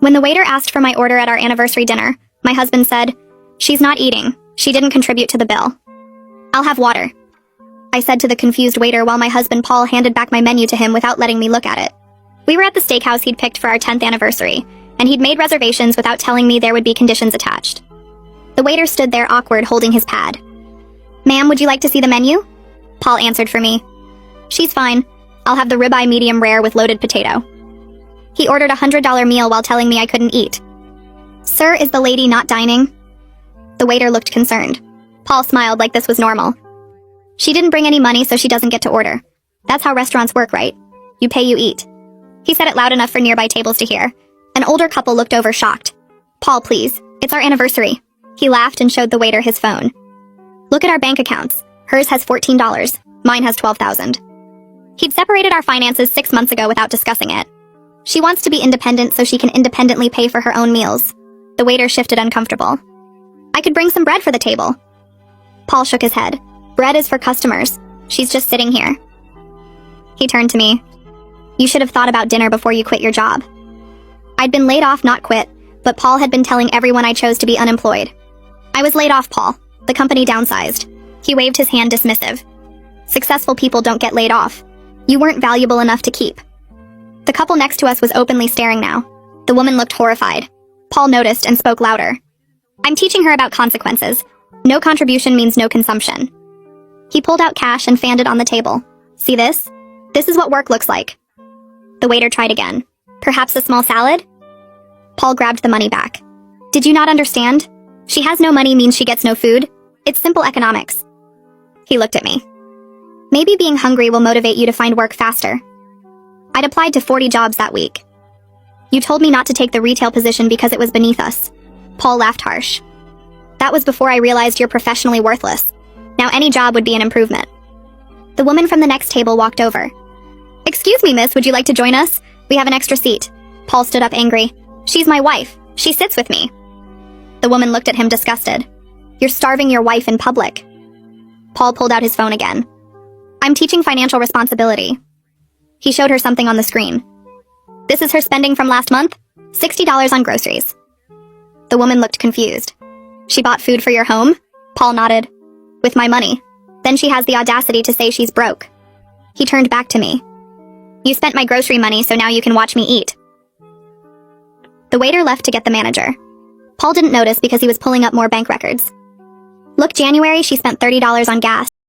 When the waiter asked for my order at our anniversary dinner, my husband said, "She's not eating. She didn't contribute to the bill." "I'll have water," I said to the confused waiter while my husband Paul handed back my menu to him without letting me look at it. We were at the steakhouse he'd picked for our 10th anniversary, and he'd made reservations without telling me there would be conditions attached. The waiter stood there awkward holding his pad. "Ma'am, would you like to see the menu?" Paul answered for me. "She's fine. I'll have the ribeye medium rare with loaded potato." He ordered a $100 meal while telling me I couldn't eat. "Sir, is the lady not dining?" The waiter looked concerned. Paul smiled like this was normal. "She didn't bring any money, so she doesn't get to order. That's how restaurants work, right? You pay, you eat." He said it loud enough for nearby tables to hear. An older couple looked over shocked. "Paul, please. It's our anniversary." He laughed and showed the waiter his phone. "Look at our bank accounts. Hers has $14. Mine has $12,000. He'd separated our finances 6 months ago without discussing it. "She wants to be independent so she can independently pay for her own meals." The waiter shifted uncomfortable. "I could bring some bread for the table." Paul shook his head. "Bread is for customers. She's just sitting here." He turned to me. "You should have thought about dinner before you quit your job." I'd been laid off, not quit, but Paul had been telling everyone I chose to be unemployed. "I was laid off, Paul. The company downsized." He waved his hand dismissive. "Successful people don't get laid off. You weren't valuable enough to keep." The couple next to us was openly staring now. The woman looked horrified. Paul noticed and spoke louder. "I'm teaching her about consequences. No contribution means no consumption." He pulled out cash and fanned it on the table. "See this? This is what work looks like." The waiter tried again. "Perhaps a small salad?" Paul grabbed the money back. "Did you not understand? She has no money means she gets no food. It's simple economics." He looked at me. "Maybe being hungry will motivate you to find work faster." I'd applied to 40 jobs that week. "You told me not to take the retail position because it was beneath us." Paul laughed harsh. "That was before I realized you're professionally worthless. Now any job would be an improvement." The woman from the next table walked over. "Excuse me, miss, would you like to join us? We have an extra seat." Paul stood up angry. "She's my wife. She sits with me." The woman looked at him disgusted. "You're starving your wife in public." Paul pulled out his phone again. "I'm teaching financial responsibility." He showed her something on the screen. "This is her spending from last month? $60 on groceries." The woman looked confused. "She bought food for your home?" Paul nodded. "With my money. Then she has the audacity to say she's broke." He turned back to me. "You spent my grocery money, so now you can watch me eat." The waiter left to get the manager. Paul didn't notice because he was pulling up more bank records. "Look, January, she spent $30 on gas.